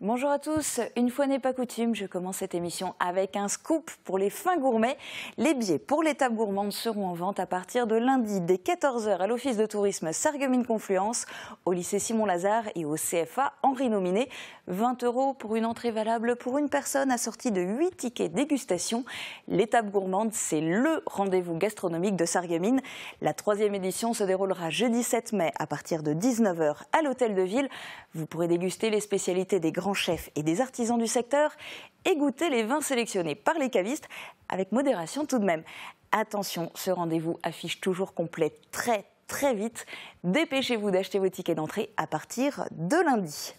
Bonjour à tous, une fois n'est pas coutume, je commence cette émission avec un scoop pour les fins gourmets. Les billets pour l'étape gourmande seront en vente à partir de lundi dès 14 h à l'Office de tourisme Sarreguemines-Confluence, au lycée Simon-Lazare et au CFA Henri Nominé. 20 € pour une entrée valable pour une personne assortie de 8 tickets dégustation. L'étape gourmande, c'est le rendez-vous gastronomique de Sarreguemines. La 3e édition se déroulera jeudi 7 mai à partir de 19 h à l'Hôtel de Ville. Vous pourrez déguster les spécialités des grands chefs et des artisans du secteur et goûter les vins sélectionnés par les cavistes avec modération tout de même. Attention, ce rendez-vous affiche toujours complet très vite. Dépêchez-vous d'acheter vos tickets d'entrée à partir de lundi.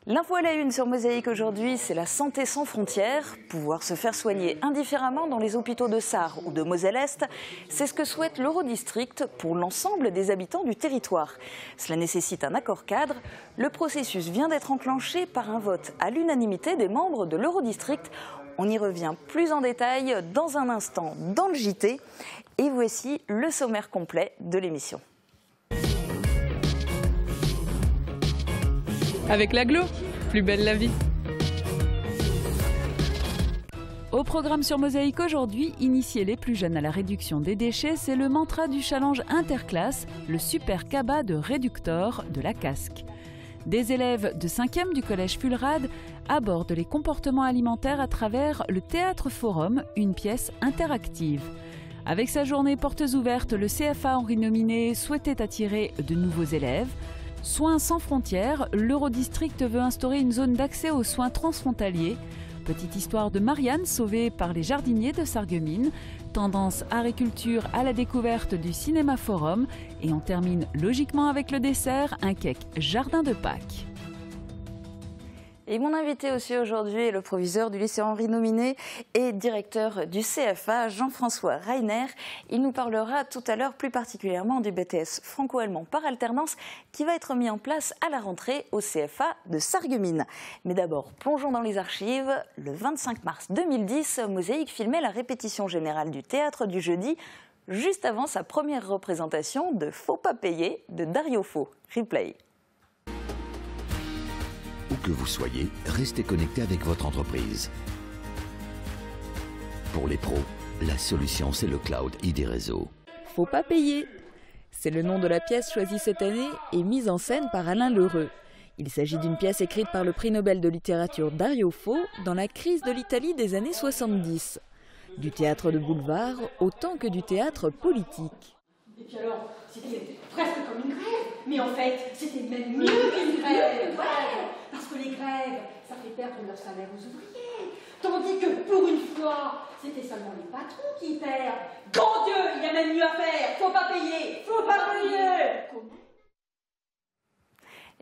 L'info à la une sur Mosaïque aujourd'hui, c'est la santé sans frontières. Pouvoir se faire soigner indifféremment dans les hôpitaux de Sarre ou de Moselle-Est, c'est ce que souhaite l'Eurodistrict pour l'ensemble des habitants du territoire. Cela nécessite un accord cadre. Le processus vient d'être enclenché par un vote à l'unanimité des membres de l'Eurodistrict. On y revient plus en détail dans un instant dans le JT. Et voici le sommaire complet de l'émission. Avec l'agglo, plus belle la vie. Au programme sur Mosaïque aujourd'hui, initier les plus jeunes à la réduction des déchets, c'est le mantra du challenge interclasse, le super cabas de Réductor de la Casque. Des élèves de 5e du collège Fulrad abordent les comportements alimentaires à travers le Théâtre Forum, une pièce interactive. Avec sa journée portes ouvertes, le CFA Henri Nominé souhaitait attirer de nouveaux élèves. Soins sans frontières, l'Eurodistrict veut instaurer une zone d'accès aux soins transfrontaliers. Petite histoire de Marianne sauvée par les jardiniers de Sarreguemines. Tendance agriculture à la découverte du Cinéma Forum. Et on termine logiquement avec le dessert, un cake jardin de Pâques. Et mon invité aussi aujourd'hui est le proviseur du lycée Henri Nominé et directeur du CFA, Jean-François Reiner. Il nous parlera tout à l'heure plus particulièrement du BTS franco-allemand par alternance qui va être mis en place à la rentrée au CFA de Sarreguemines. Mais d'abord, plongeons dans les archives. Le 25 mars 2010, Mosaïque filmait la répétition générale du Théâtre du Jeudi, juste avant sa première représentation de Faut pas payer de Dario Fo. Replay. Où que vous soyez, restez connecté avec votre entreprise. Pour les pros, la solution c'est le Cloud ID Réseau. Faut pas payer. C'est le nom de la pièce choisie cette année et mise en scène par Alain Lheureux. Il s'agit d'une pièce écrite par le prix Nobel de littérature Dario Fo dans la crise de l'Italie des années 70. Du théâtre de boulevard autant que du théâtre politique. Et puis alors, c'était presque comme une grève, mais en fait, c'était même mieux qu'une grève. Ouais, parce que les grèves, ça fait perdre leur salaire aux ouvriers. Tandis que pour une fois, c'était seulement les patrons qui perdent. Grand Dieu, il y a même mieux à faire. Faut pas payer, faut pas payer. Comment ?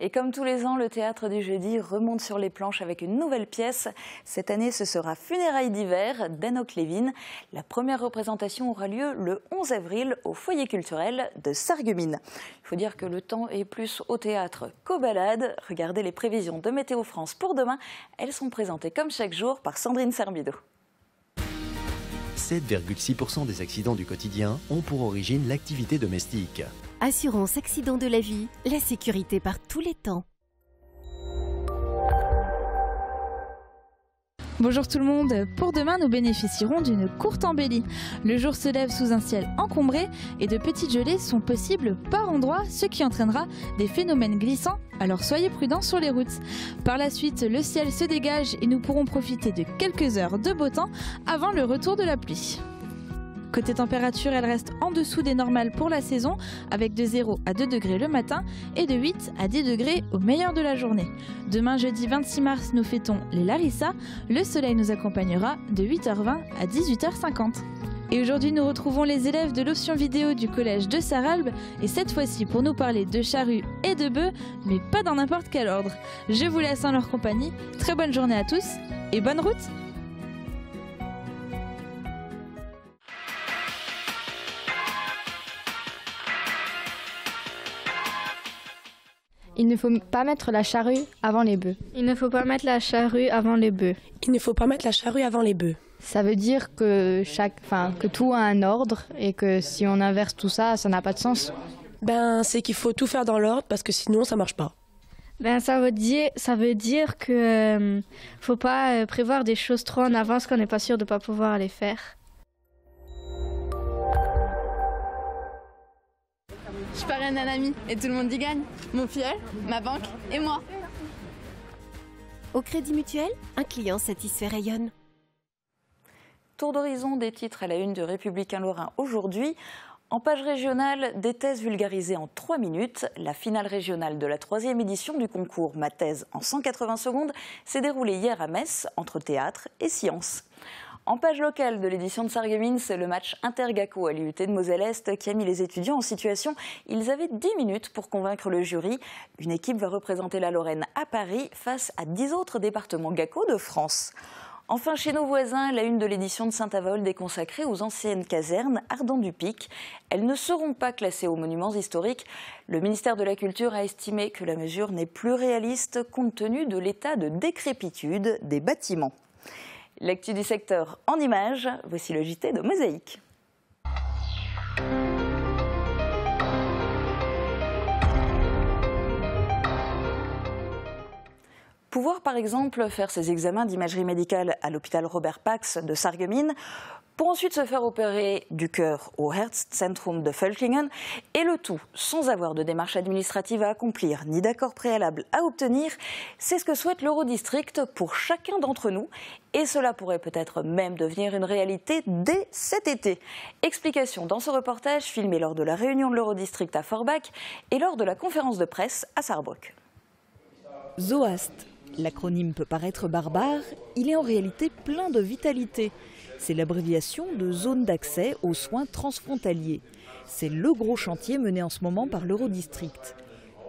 Et comme tous les ans, le Théâtre du Jeudi remonte sur les planches avec une nouvelle pièce. Cette année, ce sera Funérailles d'hiver d'Anouk Lévin. La première représentation aura lieu le 11 avril au foyer culturel de Sarreguemines. Il faut dire que le temps est plus au théâtre qu'aux balades. Regardez les prévisions de Météo France pour demain. Elles sont présentées comme chaque jour par Sandrine Serbido. 7,6% des accidents du quotidien ont pour origine l'activité domestique. Assurance accident de la vie, la sécurité par tous les temps. Bonjour tout le monde, pour demain nous bénéficierons d'une courte embellie. Le jour se lève sous un ciel encombré et de petites gelées sont possibles par endroits, ce qui entraînera des phénomènes glissants, alors soyez prudents sur les routes. Par la suite, le ciel se dégage et nous pourrons profiter de quelques heures de beau temps avant le retour de la pluie. Côté température, elle reste en dessous des normales pour la saison, avec de 0 à 2 degrés le matin et de 8 à 10 degrés au meilleur de la journée. Demain, jeudi 26 mars, nous fêtons les Larissa. Le soleil nous accompagnera de 8h20 à 18h50. Et aujourd'hui, nous retrouvons les élèves de l'option vidéo du collège de Sarralbe, et cette fois-ci pour nous parler de charrues et de bœufs, mais pas dans n'importe quel ordre. Je vous laisse en leur compagnie. Très bonne journée à tous et bonne route! Il ne faut pas mettre la charrue avant les bœufs. Il ne faut pas mettre la charrue avant les bœufs. Il ne faut pas mettre la charrue avant les bœufs. Ça veut dire que tout a un ordre et que si on inverse tout ça, ça n'a pas de sens. C'est qu'il faut tout faire dans l'ordre parce que sinon ça marche pas. Ça veut dire que faut pas prévoir des choses trop en avance qu'on n'est pas sûr de pas pouvoir les faire. Je parraine un ami et tout le monde y gagne. Mon filleul, ma banque et moi. Au Crédit Mutuel, un client satisfait rayonne. Tour d'horizon des titres à la une du Républicain Lorrain aujourd'hui. En page régionale, des thèses vulgarisées en 3 minutes. La finale régionale de la 3e édition du concours Ma thèse en 180 secondes s'est déroulée hier à Metz, entre théâtre et sciences. En page locale de l'édition de Sarreguemines, c'est le match Intergaco à l'IUT de Moselle-Est qui a mis les étudiants en situation. Ils avaient 10 minutes pour convaincre le jury. Une équipe va représenter la Lorraine à Paris face à 10 autres départements GACO de France. Enfin, chez nos voisins, la une de l'édition de Saint-Avold est consacrée aux anciennes casernes Ardent-du-Pic. Elles ne seront pas classées aux monuments historiques. Le ministère de la Culture a estimé que la mesure n'est plus réaliste compte tenu de l'état de décrépitude des bâtiments. L'actu du secteur en images, voici le JT de Mosaïque. Pouvoir par exemple faire ses examens d'imagerie médicale à l'hôpital Robert Pax de Sarreguemines, pour ensuite se faire opérer du cœur au Herzzentrum de Völklingen, et le tout sans avoir de démarche administrative à accomplir ni d'accord préalable à obtenir, c'est ce que souhaite l'Eurodistrict pour chacun d'entre nous, et cela pourrait peut-être même devenir une réalité dès cet été. Explication dans ce reportage filmé lors de la réunion de l'Eurodistrict à Forbach et lors de la conférence de presse à Sarrebruck. ZOAST. L'acronyme peut paraître barbare, il est en réalité plein de vitalité. C'est l'abréviation de Zone d'accès aux soins transfrontaliers. C'est le gros chantier mené en ce moment par l'Eurodistrict.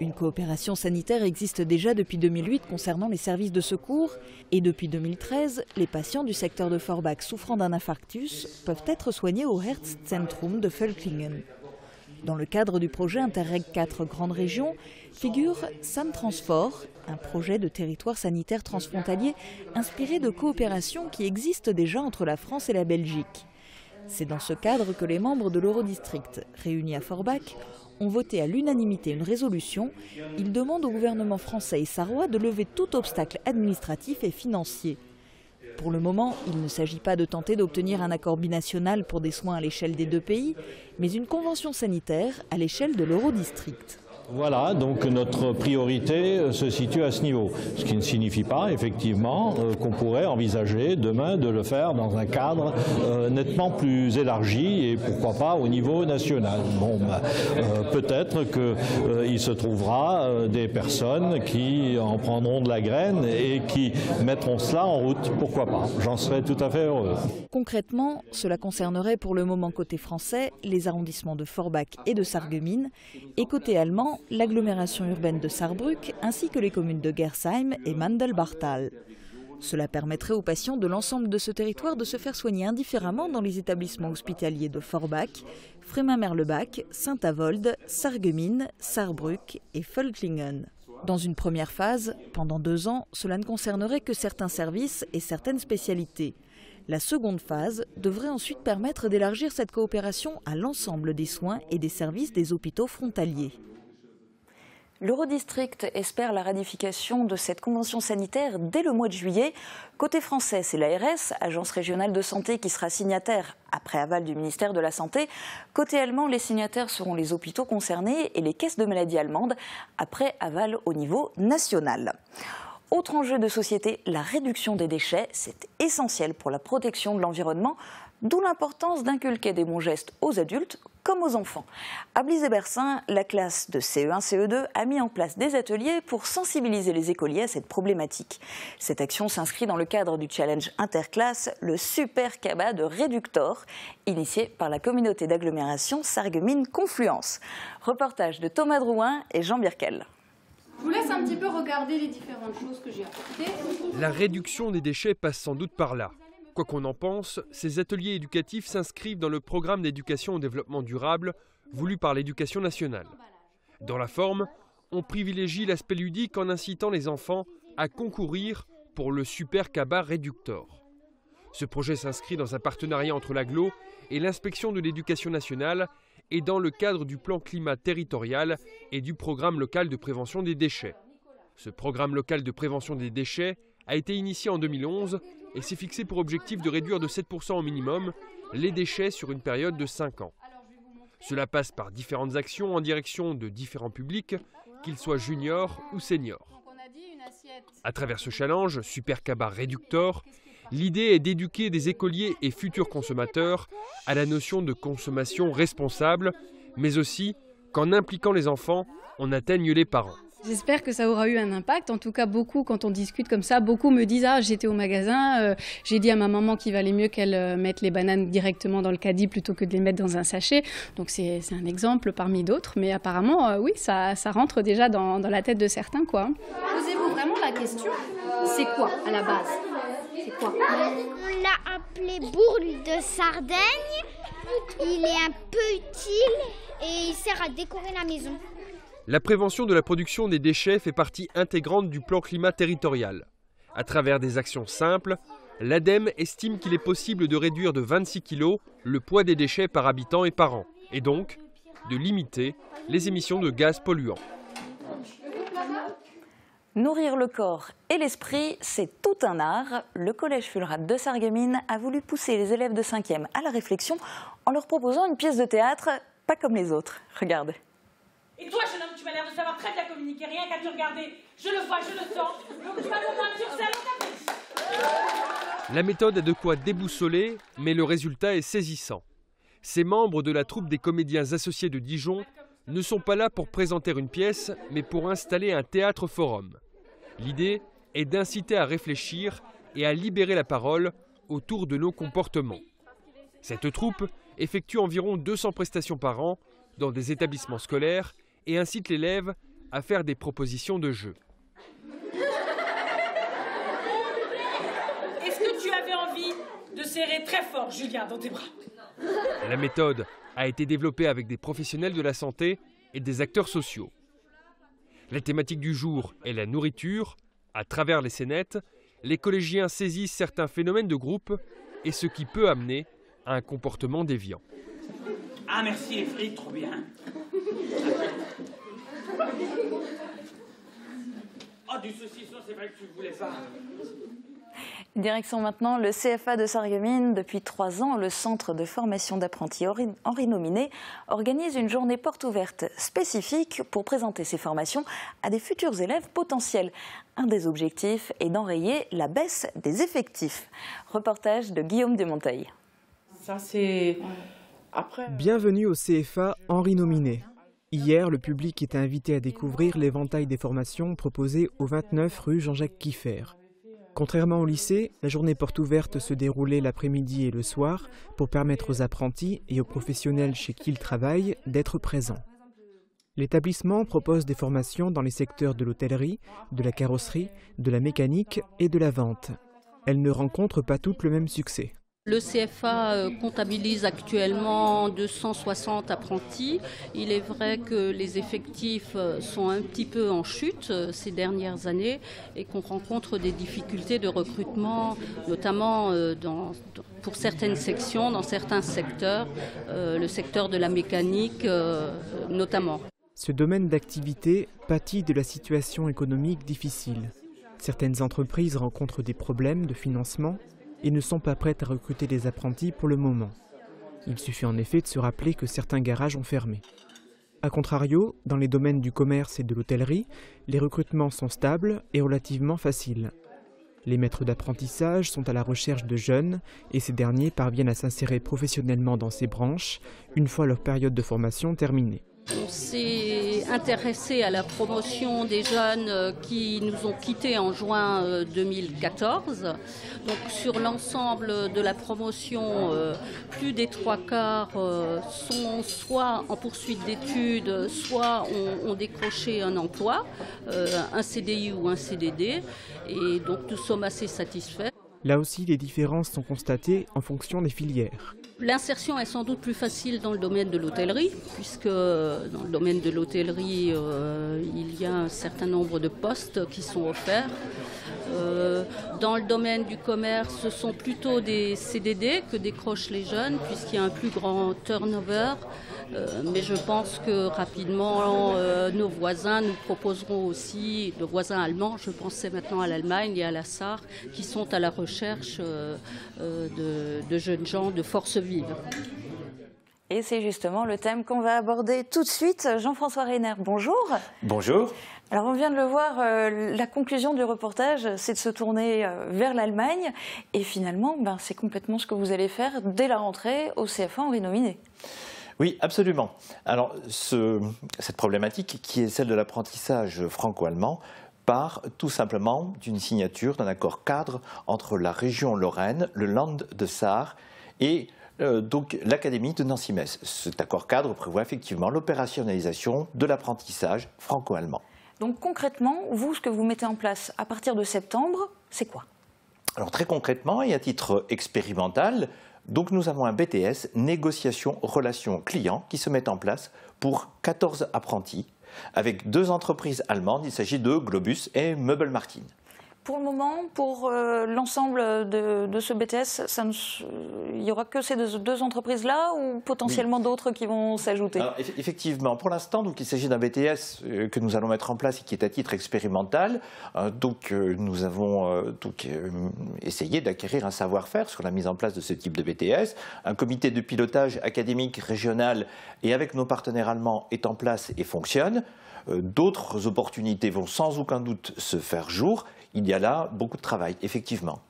Une coopération sanitaire existe déjà depuis 2008 concernant les services de secours et depuis 2013, les patients du secteur de Forbach souffrant d'un infarctus peuvent être soignés au Herzzentrum de Völklingen. Dans le cadre du projet Interreg 4 Grandes Régions, figure SAN Transfor, un projet de territoire sanitaire transfrontalier inspiré de coopérations qui existent déjà entre la France et la Belgique. C'est dans ce cadre que les membres de l'Eurodistrict, réunis à Forbach, ont voté à l'unanimité une résolution. Ils demandent au gouvernement français et sarrois de lever tout obstacle administratif et financier. Pour le moment, il ne s'agit pas de tenter d'obtenir un accord binational pour des soins à l'échelle des 2 pays, mais une convention sanitaire à l'échelle de l'Eurodistrict. Voilà, donc notre priorité se situe à ce niveau, ce qui ne signifie pas effectivement qu'on pourrait envisager demain de le faire dans un cadre nettement plus élargi et pourquoi pas au niveau national. Bon, peut-être qu'il se trouvera des personnes qui en prendront de la graine et qui mettront cela en route, pourquoi pas, j'en serais tout à fait heureux. Concrètement, cela concernerait pour le moment côté français les arrondissements de Forbach et de Sarreguemines et côté allemand l'agglomération urbaine de Sarrebruck ainsi que les communes de Gersheim et Mandelbachtal. Cela permettrait aux patients de l'ensemble de ce territoire de se faire soigner indifféremment dans les établissements hospitaliers de Forbach, Frémin-Merlebach, Saint-Avold, Sarreguemines, Sarrebruck et Völklingen. Dans une première phase, pendant 2 ans, cela ne concernerait que certains services et certaines spécialités. La seconde phase devrait ensuite permettre d'élargir cette coopération à l'ensemble des soins et des services des hôpitaux frontaliers. L'Eurodistrict espère la ratification de cette convention sanitaire dès le mois de juillet. Côté français, c'est l'ARS, Agence régionale de santé, qui sera signataire après aval du ministère de la Santé. Côté allemand, les signataires seront les hôpitaux concernés et les caisses de maladies allemandes après aval au niveau national. Autre enjeu de société, la réduction des déchets. C'est essentiel pour la protection de l'environnement, d'où l'importance d'inculquer des bons gestes aux adultes comme aux enfants. À Blaise-et-Bercin, la classe de CE1, CE2 a mis en place des ateliers pour sensibiliser les écoliers à cette problématique. Cette action s'inscrit dans le cadre du challenge interclasse, le Super Cabas de Réductor, initié par la communauté d'agglomération Sarreguemines Confluence. Reportage de Thomas Drouin et Jean Birkel. Je vous laisse un petit peu regarder les différentes choses que j'ai apportées. La réduction des déchets passe sans doute par là. Quoi qu'on en pense, ces ateliers éducatifs s'inscrivent dans le programme d'éducation au développement durable voulu par l'Éducation nationale. Dans la forme, on privilégie l'aspect ludique en incitant les enfants à concourir pour le Super Cabas Réductor. Ce projet s'inscrit dans un partenariat entre l'agglo et l'inspection de l'Éducation nationale et dans le cadre du plan climat territorial et du programme local de prévention des déchets. Ce programme local de prévention des déchets a été initié en 2011 et s'est fixé pour objectif de réduire de 7% au minimum les déchets sur une période de 5 ans. Cela passe par différentes actions en direction de différents publics, qu'ils soient juniors ou seniors. À travers ce challenge, Super Kaba Reductor, l'idée est d'éduquer des écoliers et futurs consommateurs à la notion de consommation responsable, mais aussi qu'en impliquant les enfants, on atteigne les parents. J'espère que ça aura eu un impact. En tout cas, beaucoup, quand on discute comme ça, beaucoup me disent « Ah, j'étais au magasin, j'ai dit à ma maman qu'il valait mieux qu'elle mette les bananes directement dans le caddie plutôt que de les mettre dans un sachet. » Donc c'est un exemple parmi d'autres. Mais apparemment, oui, ça rentre déjà dans la tête de certains, quoi. Posez-vous vraiment la question, c'est quoi à la base? C'est quoi? On l'a appelé bourle de Sardaigne. Il est un peu utile et il sert à décorer la maison. La prévention de la production des déchets fait partie intégrante du plan climat territorial. À travers des actions simples, l'ADEME estime qu'il est possible de réduire de 26 kg le poids des déchets par habitant et par an, et donc de limiter les émissions de gaz polluants. Nourrir le corps et l'esprit, c'est tout un art. Le collège Fulrad de Sarreguemines a voulu pousser les élèves de 5e à la réflexion en leur proposant une pièce de théâtre pas comme les autres. Regarde. Et toi, jeune homme, tu m'as l'air de savoir très bien communiquer, rien qu'à te regarder. Je le vois, je le sens. Donc tu vas au moins sur scène, on t'applaudit. La méthode a de quoi déboussoler, mais le résultat est saisissant. Ces membres de la troupe des comédiens associés de Dijon ne sont pas là pour présenter une pièce, mais pour installer un théâtre-forum. L'idée est d'inciter à réfléchir et à libérer la parole autour de nos comportements. Cette troupe effectue environ 200 prestations par an dans des établissements scolaires et incite l'élève à faire des propositions de jeu. Est-ce que tu avais envie de serrer très fort Julien dans tes bras? La méthode a été développée avec des professionnels de la santé et des acteurs sociaux. La thématique du jour est la nourriture. À travers les scénettes, les collégiens saisissent certains phénomènes de groupe et ce qui peut amener à un comportement déviant. Ah merci les frites, trop bien. Oh du saucisson, c'est vrai que tu voulais pas. Direction maintenant le CFA de Sarreguemines. Depuis 3 ans, le centre de formation d'apprentis Henri Nominé organise une journée porte ouverte spécifique pour présenter ses formations à des futurs élèves potentiels. Un des objectifs est d'enrayer la baisse des effectifs. Reportage de Guillaume Desmonteil. Ça c'est... Après... Bienvenue au CFA Henri Nominé. Hier, le public était invité à découvrir l'éventail des formations proposées au 29 rue Jean-Jacques Kieffer. Contrairement au lycée, la journée porte ouverte se déroulait l'après-midi et le soir pour permettre aux apprentis et aux professionnels chez qui ils travaillent d'être présents. L'établissement propose des formations dans les secteurs de l'hôtellerie, de la carrosserie, de la mécanique et de la vente. Elles ne rencontrent pas toutes le même succès. Le CFA comptabilise actuellement 260 apprentis. Il est vrai que les effectifs sont un petit peu en chute ces dernières années et qu'on rencontre des difficultés de recrutement, notamment pour certaines sections, dans certains secteurs, le secteur de la mécanique notamment. Ce domaine d'activité pâtit de la situation économique difficile. Certaines entreprises rencontrent des problèmes de financement et ne sont pas prêtes à recruter des apprentis pour le moment. Il suffit en effet de se rappeler que certains garages ont fermé. A contrario, dans les domaines du commerce et de l'hôtellerie, les recrutements sont stables et relativement faciles. Les maîtres d'apprentissage sont à la recherche de jeunes et ces derniers parviennent à s'insérer professionnellement dans ces branches une fois leur période de formation terminée. On s'est intéressé à la promotion des jeunes qui nous ont quittés en juin 2014. Donc sur l'ensemble de la promotion, plus des 3/4 sont soit en poursuite d'études, soit ont décroché un emploi, un CDI ou un CDD. Et donc nous sommes assez satisfaits. Là aussi, les différences sont constatées en fonction des filières. L'insertion est sans doute plus facile dans le domaine de l'hôtellerie, puisque dans le domaine de l'hôtellerie, il y a un certain nombre de postes qui sont offerts. Dans le domaine du commerce, ce sont plutôt des CDD que décrochent les jeunes, puisqu'il y a un plus grand turnover. Mais je pense que rapidement, nos voisins nous proposeront aussi, nos voisins allemands, je pensais maintenant à l'Allemagne et à la Sarre, qui sont à la recherche de jeunes gens de force vive. Et c'est justement le thème qu'on va aborder tout de suite. Jean-François Reiner, bonjour. Bonjour. Alors on vient de le voir, la conclusion du reportage, c'est de se tourner vers l'Allemagne. Et finalement, c'est complètement ce que vous allez faire dès la rentrée au CFA Henri-Nominet. Oui, absolument. Alors, cette problématique, qui est celle de l'apprentissage franco-allemand, part tout simplement d'une signature d'un accord cadre entre la région Lorraine, le Land de Sarre et donc l'Académie de Nancy-Metz. Cet accord cadre prévoit effectivement l'opérationnalisation de l'apprentissage franco-allemand. Donc concrètement, vous, ce que vous mettez en place à partir de septembre, c'est quoi? Alors très concrètement et à titre expérimental, donc nous avons un BTS, négociation relations clients, qui se met en place pour 14 apprentis, avec 2 entreprises allemandes, il s'agit de Globus et Möbel Martin. Pour le moment, pour l'ensemble de ce BTS, il n'y aura que ces deux entreprises-là ou potentiellement d'autres qui vont s'ajouter? Effectivement, pour l'instant, il s'agit d'un BTS que nous allons mettre en place et qui est à titre expérimental. Nous avons essayé d'acquérir un savoir-faire sur la mise en place de ce type de BTS. Un comité de pilotage académique régional et avec nos partenaires allemands est en place et fonctionne. D'autres opportunités vont sans aucun doute se faire jour. Il y a là beaucoup de travail, effectivement.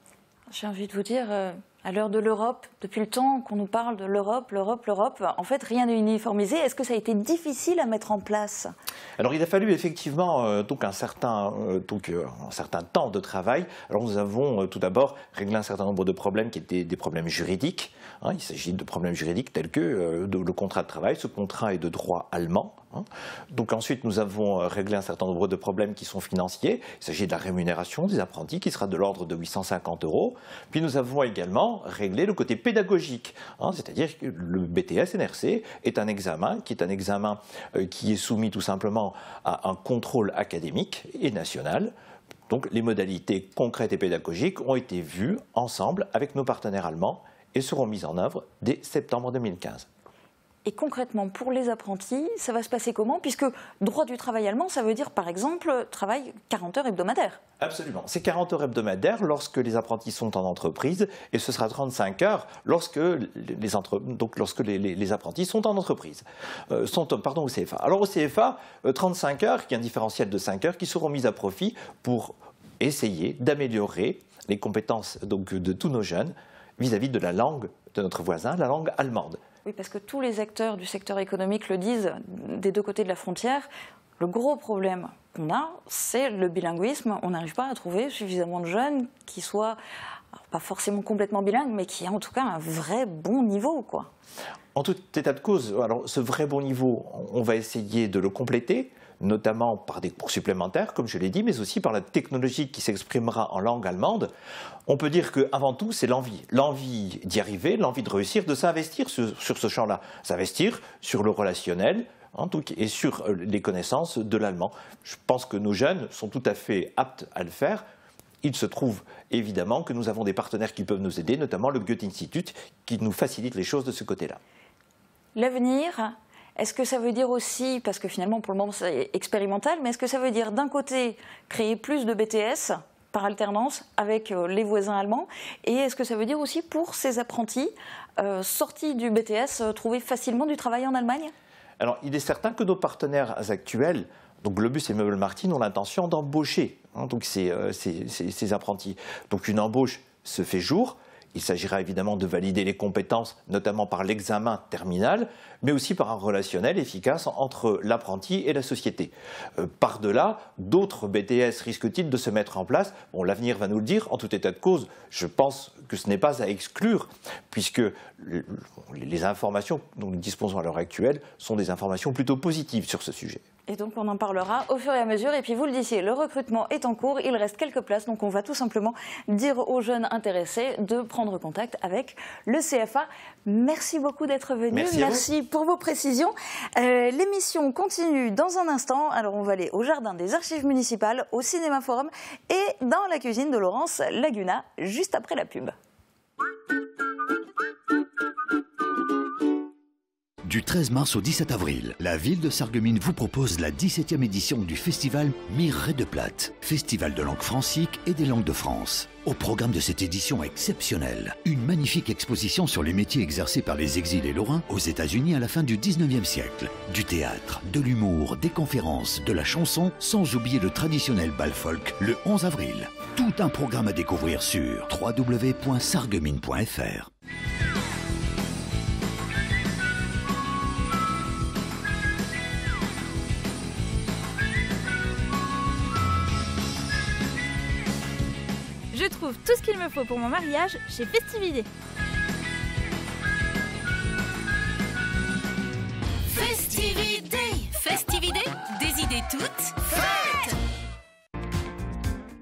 J'ai envie de vous dire, à l'heure de l'Europe, depuis le temps qu'on nous parle de l'Europe, en fait, rien n'est uniformisé. Est-ce que ça a été difficile à mettre en place? Alors, il a fallu effectivement un certain temps de travail. Alors, nous avons tout d'abord réglé un certain nombre de problèmes qui étaient des problèmes juridiques. Il s'agit de problèmes juridiques tels que le contrat de travail. Ce contrat est de droit allemand. Donc ensuite, nous avons réglé un certain nombre de problèmes qui sont financiers. Il s'agit de la rémunération des apprentis qui sera de l'ordre de 850 €. Puis nous avons également réglé le côté pédagogique, c'est-à-dire que le BTS NRC est un examen qui est soumis tout simplement à un contrôle académique et national. Donc les modalités concrètes et pédagogiques ont été vues ensemble avec nos partenaires allemands et seront mises en œuvre dès septembre 2015. Et concrètement, pour les apprentis, ça va se passer comment? Puisque droit du travail allemand, ça veut dire par exemple travail 40 heures hebdomadaires. Absolument. C'est 40 heures hebdomadaires lorsque les apprentis sont en entreprise et ce sera 35 heures lorsque les apprentis sont en entreprise, au CFA. Alors au CFA, 35 heures, qui est un différentiel de 5 heures, qui seront mises à profit pour essayer d'améliorer les compétences de tous nos jeunes vis-à-vis de la langue de notre voisin, la langue allemande. Oui, parce que tous les acteurs du secteur économique le disent des deux côtés de la frontière. Le gros problème qu'on a, c'est le bilinguisme. On n'arrive pas à trouver suffisamment de jeunes qui soient, pas forcément complètement bilingues, mais qui aient en tout cas un vrai bon niveau, quoi. En tout état de cause, alors ce vrai bon niveau, on va essayer de le compléter, notamment par des cours supplémentaires, comme je l'ai dit, mais aussi par la technologie qui s'exprimera en langue allemande. On peut dire qu'avant tout, c'est l'envie d'y arriver, l'envie de réussir, de s'investir sur ce champ-là, s'investir sur le relationnel et sur les connaissances de l'allemand. Je pense que nos jeunes sont tout à fait aptes à le faire. Il se trouve évidemment que nous avons des partenaires qui peuvent nous aider, notamment le Goethe-Institut, qui nous facilite les choses de ce côté-là. L'avenir, est-ce que ça veut dire aussi, parce que finalement pour le moment c'est expérimental, mais est-ce que ça veut dire d'un côté créer plus de BTS par alternance avec les voisins allemands, et est-ce que ça veut dire aussi pour ces apprentis sortis du BTS trouver facilement du travail en Allemagne? Alors il est certain que nos partenaires actuels, donc Globus et Möbel Martin, ont l'intention d'embaucher ces apprentis. Donc une embauche se fait jour. Il s'agira évidemment de valider les compétences, notamment par l'examen terminal, mais aussi par un relationnel efficace entre l'apprenti et la société. Par-delà, d'autres BTS risquent-ils de se mettre en place? Bon, l'avenir va nous le dire. En tout état de cause, je pense que ce n'est pas à exclure, puisque les informations dont nous disposons à l'heure actuelle sont des informations plutôt positives sur ce sujet. Et donc on en parlera au fur et à mesure. Et puis vous le disiez, le recrutement est en cours, il reste quelques places. Donc on va tout simplement dire aux jeunes intéressés de prendre contact avec le CFA. Merci beaucoup d'être venu. Merci pour vos précisions. L'émission continue dans un instant. Alors on va aller au jardin des archives municipales, au Cinéma Forum et dans la cuisine de Laurence Laguna, juste après la pub. Du 13 mars au 17 avril, la ville de Sarreguemines vous propose la 17e édition du festival Mirerai de Plate, festival de langue francique et des langues de France. Au programme de cette édition exceptionnelle, une magnifique exposition sur les métiers exercés par les exilés lorrains aux États-Unis à la fin du 19e siècle. Du théâtre, de l'humour, des conférences, de la chanson, sans oublier le traditionnel bal folk le 11 avril. Tout un programme à découvrir sur www.sarreguemines.fr. Je trouve tout ce qu'il me faut pour mon mariage chez Festividé. Festividé, Festividé, des idées toutes faites.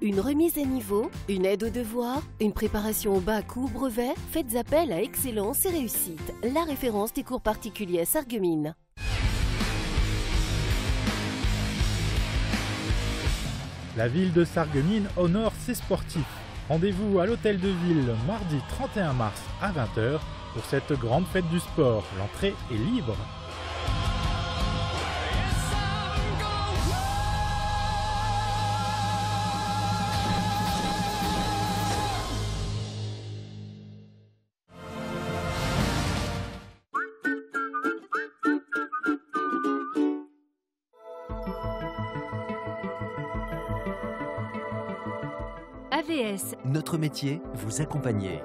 Une remise à niveau, une aide aux devoirs, une préparation au bac ou au brevet, faites appel à Excellence et Réussite, la référence des cours particuliers à Sarreguemines. La ville de Sarreguemines honore ses sportifs. Rendez-vous à l'hôtel de ville mardi 31 mars à 20h pour cette grande fête du sport. L'entrée est libre. AVS. Notre métier, vous accompagner.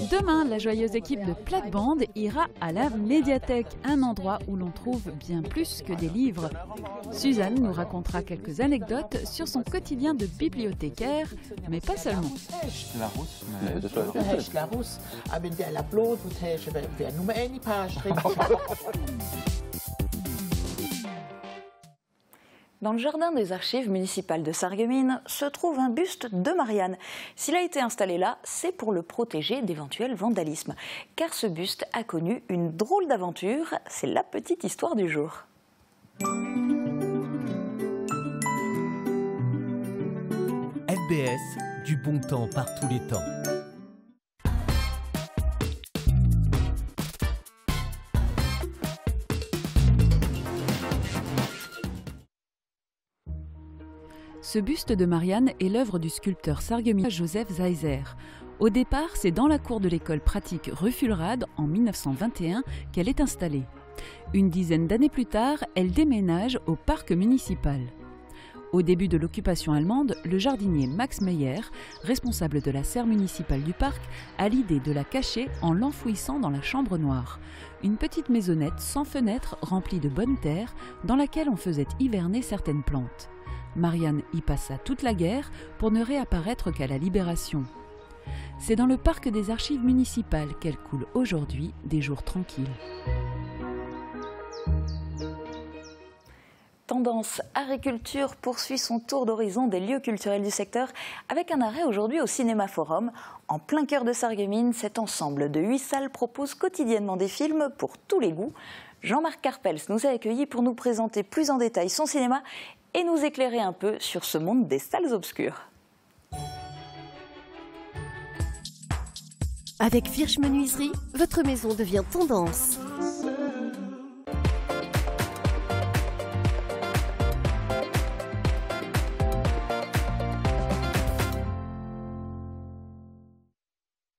Demain, la joyeuse équipe de Plate-Bande ira à la médiathèque, un endroit où l'on trouve bien plus que des livres. Suzanne nous racontera quelques anecdotes sur son quotidien de bibliothécaire, mais pas seulement. Dans le jardin des archives municipales de Sarreguemines se trouve un buste de Marianne. S'il a été installé là, c'est pour le protéger d'éventuels vandalismes. Car ce buste a connu une drôle d'aventure. C'est la petite histoire du jour. FBS, du bon temps par tous les temps. Ce buste de Marianne est l'œuvre du sculpteur sarregueminois Joseph Zeiser. Au départ, c'est dans la cour de l'école pratique rue Fulrade, en 1921, qu'elle est installée. Une dizaine d'années plus tard, elle déménage au parc municipal. Au début de l'occupation allemande, le jardinier Max Meyer, responsable de la serre municipale du parc, a l'idée de la cacher en l'enfouissant dans la chambre noire. Une petite maisonnette sans fenêtre remplie de bonne terre dans laquelle on faisait hiverner certaines plantes. Marianne y passa toute la guerre pour ne réapparaître qu'à la Libération. C'est dans le parc des archives municipales qu'elle coule aujourd'hui des jours tranquilles. Tendance Agriculture poursuit son tour d'horizon des lieux culturels du secteur avec un arrêt aujourd'hui au Cinéma Forum. En plein cœur de Sarreguemines, cet ensemble de 8 salles propose quotidiennement des films pour tous les goûts. Jean-Marc Carpels nous a accueillis pour nous présenter plus en détail son cinéma et nous éclairer un peu sur ce monde des salles obscures. Avec Virch Menuiserie, votre maison devient tendance.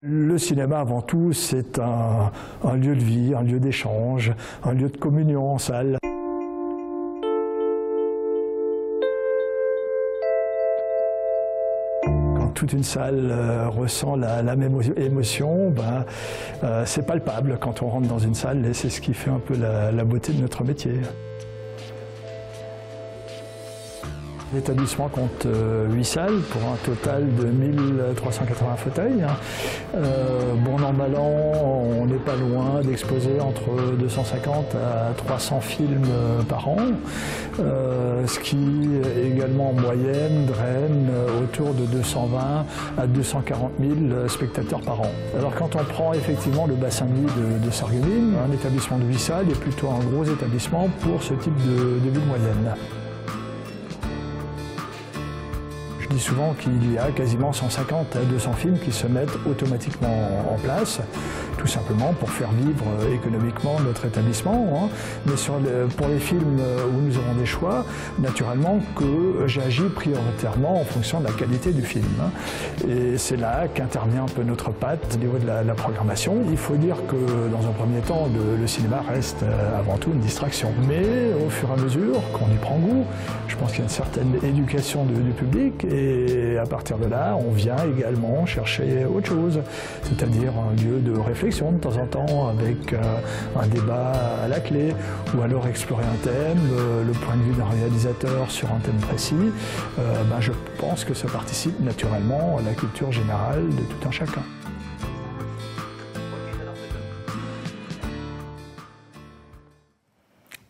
Le cinéma, avant tout, c'est un lieu de vie, un lieu d'échange, un lieu de communion en salle. Quand toute une salle ressent la même émotion, c'est palpable quand on rentre dans une salle et c'est ce qui fait un peu la beauté de notre métier. L'établissement compte 8 salles pour un total de 1380 fauteuils. Bourg-en-Mallan, on n'est pas loin d'exposer entre 250 à 300 films par an. Ce qui est également en moyenne draine autour de 220 à 240 000 spectateurs par an. Alors quand on prend effectivement le bassin de vie de Sarreguemines, un établissement de 8 salles est plutôt un gros établissement pour ce type de ville moyenne. Je dis souvent qu'il y a quasiment 150 à 200 films qui se mettent automatiquement en place, tout simplement pour faire vivre économiquement notre établissement. Mais pour les films où nous avons des choix, naturellement que j'agis prioritairement en fonction de la qualité du film. Et c'est là qu'intervient un peu notre patte au niveau de la programmation. Il faut dire que dans un premier temps, le cinéma reste avant tout une distraction. Mais au fur et à mesure qu'on y prend goût, je pense qu'il y a une certaine éducation du public. Et à partir de là, on vient également chercher autre chose, c'est-à-dire un lieu de réflexion de temps en temps avec un débat à la clé, ou alors explorer un thème, le point de vue d'un réalisateur sur un thème précis. Je pense que ça participe naturellement à la culture générale de tout un chacun.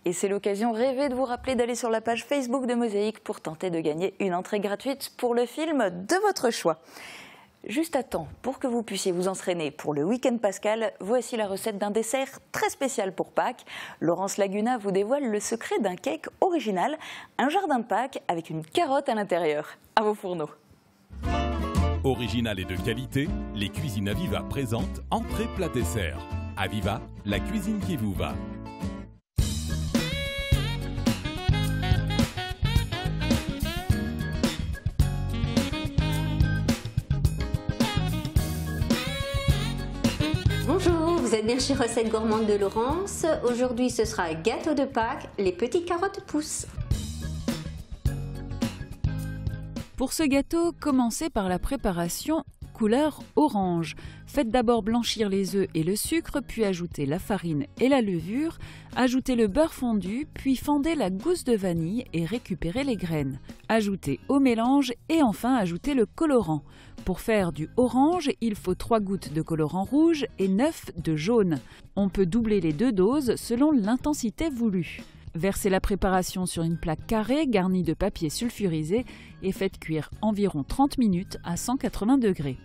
Et c'est l'occasion rêvée de vous rappeler d'aller sur la page Facebook de Mosaïque pour tenter de gagner une entrée gratuite pour le film de votre choix. Juste à temps pour que vous puissiez vous entraîner pour le week-end pascal, voici la recette d'un dessert très spécial pour Pâques. Laurence Laguna vous dévoile le secret d'un cake original, un jardin de Pâques avec une carotte à l'intérieur. À vos fourneaux. Original et de qualité, les cuisines Aviva présentent entrée plat dessert. Aviva, la cuisine qui vous va. Bonjour, vous êtes bien chez Recettes Gourmandes de Laurence. Aujourd'hui, ce sera gâteau de Pâques, les petites carottes poussent. Pour ce gâteau, commencez par la préparation couleur orange. Faites d'abord blanchir les œufs et le sucre, puis ajoutez la farine et la levure. Ajoutez le beurre fondu, puis fendez la gousse de vanille et récupérez les graines. Ajoutez au mélange et enfin ajoutez le colorant. Pour faire du orange, il faut 3 gouttes de colorant rouge et 9 de jaune. On peut doubler les 2 doses selon l'intensité voulue. Versez la préparation sur une plaque carrée garnie de papier sulfurisé et faites cuire environ 30 minutes à 180 degrés.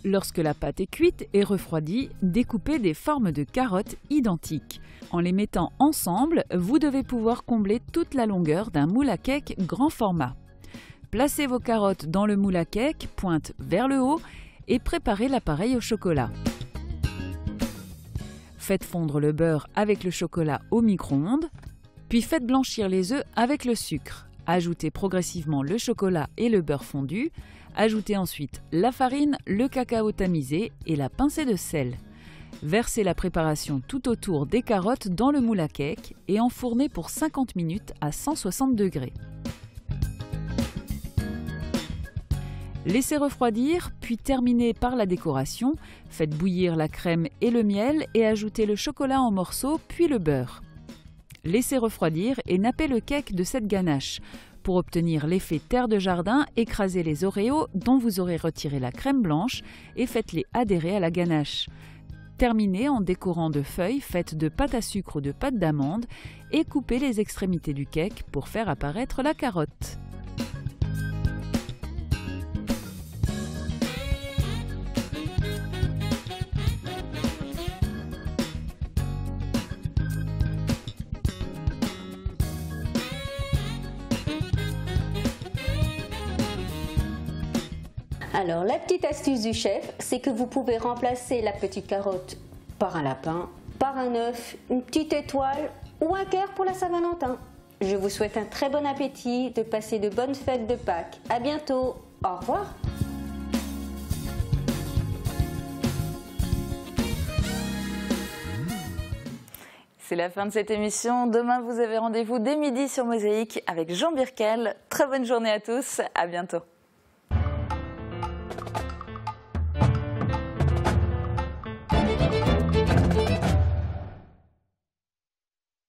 Lorsque la pâte est cuite et refroidie, découpez des formes de carottes identiques. En les mettant ensemble, vous devez pouvoir combler toute la longueur d'un moule à cake grand format. Placez vos carottes dans le moule à cake, pointe vers le haut et préparez l'appareil au chocolat. Faites fondre le beurre avec le chocolat au micro-ondes, puis faites blanchir les œufs avec le sucre. Ajoutez progressivement le chocolat et le beurre fondu. Ajoutez ensuite la farine, le cacao tamisé et la pincée de sel. Versez la préparation tout autour des carottes dans le moule à cake et enfournez pour 50 minutes à 160 degrés. Laissez refroidir, puis terminez par la décoration. Faites bouillir la crème et le miel et ajoutez le chocolat en morceaux, puis le beurre. Laissez refroidir et nappez le cake de cette ganache. Pour obtenir l'effet terre de jardin, écrasez les Oreos dont vous aurez retiré la crème blanche et faites-les adhérer à la ganache. Terminez en décorant de feuilles faites de pâte à sucre ou de pâte d'amande et coupez les extrémités du cake pour faire apparaître la carotte. Alors, la petite astuce du chef, c'est que vous pouvez remplacer la petite carotte par un lapin, par un œuf, une petite étoile ou un cœur pour la Saint-Valentin. Je vous souhaite un très bon appétit, de passer de bonnes fêtes de Pâques. À bientôt. Au revoir. C'est la fin de cette émission. Demain, vous avez rendez-vous dès midi sur Mosaïque avec Jean Birkel. Très bonne journée à tous. À bientôt.